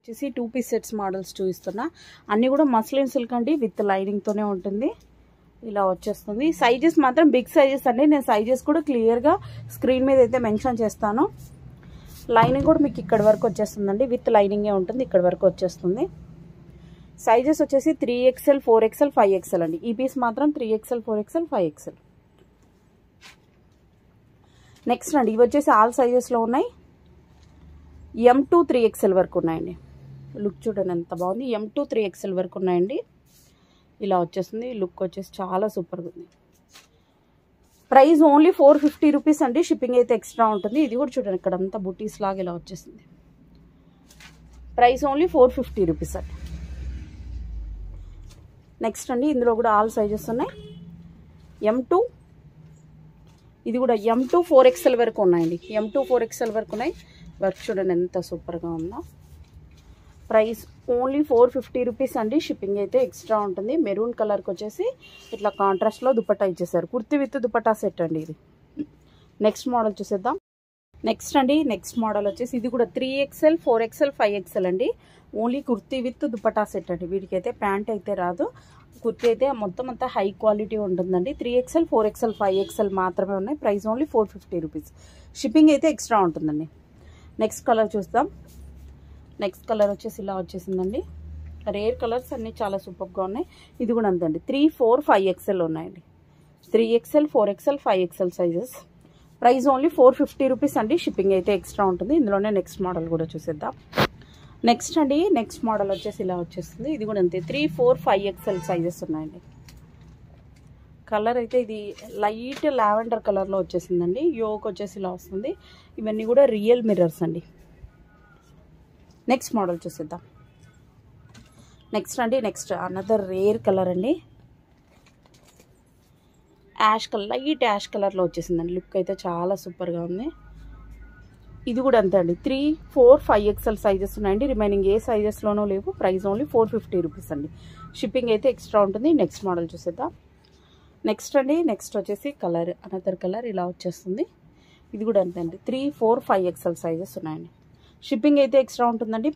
వచ్చేసి 2 piece sets models చూపిస్తున్నా. అన్నీ కూడా మస్లిన్ సిల్క్ అండి, విత్ లైనింగ్తోనే ఉంటుంది. ఇలా వచ్చేస్తుంది. సైజెస్ మాత్రం బిగ్ సైజెస్ అండి. నేను సైజెస్ కూడా క్లియర్గా స్క్రీన్ మీద అయితే మెన్షన్ చేస్తాను. లైనింగ్ కూడా మీకు ఇక్కడ వరకు వచ్చేస్తుందండి, విత్ లైనింగే ఉంటుంది, ఇక్కడ వరకు వచ్చేస్తుంది. సైజెస్ వచ్చేసి 3XL 4XL 5XL అండి. ఈ పీస్ మాత్రం 3XL 4XL 5XL. నెక్స్ట్ అండి, ఇవి వచ్చేసి ఆల్ సైజెస్లో ఉన్నాయి. M2 3XL వరకు ఉన్నాయండి. లుక్ చూడండి ఎంత బాగుంది. M2 3XL వరకు ఉన్నాయండి. ఇలా వచ్చేస్తుంది. లుక్ వచ్చేసి చాలా సూపర్గా ఉంది. ప్రైస్ ఓన్లీ 450 రూపీస్ అండి. షిప్పింగ్ అయితే ఎక్స్ట్రా ఉంటుంది. ఇది కూడా చూడండి ఇక్కడ అంతా బుటీస్ లాగా ఇలా వచ్చేసింది. ప్రైస్ ఓన్లీ 450 రూపీస్ అండి. నెక్స్ట్ అండి, ఇందులో కూడా ఆల్ సైజెస్ ఉన్నాయి. M2, ఇది కూడా M2 4XL వరకు ఉన్నాయండి. M2 4XL వరకు ఉన్నాయి. వర్క్ చూడండి ఎంత సూపర్గా ఉందో. ప్రైస్ ఓన్లీ 450 రూపీస్ అండి. షిప్పింగ్ అయితే ఎక్స్ట్రా ఉంటుంది. మెరూన్ కలర్కి వచ్చేసి ఇట్లా కాంట్రాస్ట్లో దుపట్టా ఇచ్చేసారు. కుర్తి విత్ దుపట్టా సెట్ అండి ఇది. నెక్స్ట్ మోడల్ చూసేద్దాం. నెక్స్ట్ అండి, నెక్స్ట్ మోడల్ వచ్చేసి ఇది కూడా 3XL 4XL 5XL అండి. Only kurti with dupatta set అండి. వీటికైతే ప్యాంట్ అయితే రాదు. కుర్తి అయితే మొత్తం అంతా హై క్వాలిటీ ఉంటుందండి. 3XL 4XL 5XL మాత్రమే ఉన్నాయి. Price only 450 rupees. షిప్పింగ్ అయితే ఎక్స్ట్రా ఉంటుందండి. నెక్స్ట్ కలర్ చూద్దాం. నెక్స్ట్ కలర్ వచ్చేసి ఇలా వచ్చేసిందండి. రేర్ కలర్స్ అన్నీ చాలా సూపర్గా ఉన్నాయి. ఇది కూడా అంతండి. 3, 4, 5XL ఉన్నాయండి. 3XL 4XL 5XL sizes. Price only 450 rupees అండి. షిప్పింగ్ అయితే ఎక్స్ట్రా ఉంటుంది. ఇందులోనే నెక్స్ట్ మోడల్ కూడా చూసేద్దాం. నెక్స్ట్ అండి, నెక్స్ట్ మోడల్ వచ్చేసి ఇలా వచ్చేస్తుంది. ఇది కూడా అంతే. 3, 4, 5XL సైజెస్ ఉన్నాయండి. కలర్ అయితే ఇది లైట్ లావెండర్ కలర్లో వచ్చేసిందండి. యోక్ వచ్చేసి ఇలా వస్తుంది. ఇవన్నీ కూడా రియల్ మిర్రర్స్ అండి. నెక్స్ట్ మోడల్ చూసేద్దాం. నెక్స్ట్ అండి, నెక్స్ట్ అనదర్ రేర్ కలర్ అండి. యాష్ కలర్, లైట్ యాష్ కలర్లో వచ్చేసిందండి. లుక్ అయితే చాలా సూపర్గా ఉంది. ఇది కూడా అంతే అండి. 3, 4, 5XL సైజెస్ ఉన్నాయండి. రిమైనింగ్ ఏ సైజెస్లోనూ లేవు. ప్రైస్ ఓన్లీ 450 రూపీస్ అండి. షిప్పింగ్ అయితే ఎక్స్ట్రా ఉంటుంది. నెక్స్ట్ మోడల్ చూసేద్దాం. నెక్స్ట్ అండి, నెక్స్ట్ వచ్చేసి కలర్ అనదర్ కలర్ ఇలా వచ్చేస్తుంది. ఇది కూడా అంతే అండి. 3, 4, 5XL సైజెస్ ఉన్నాయండి. షిప్పింగ్ అయితే ఎక్స్ట్రా ఉంటుందండి.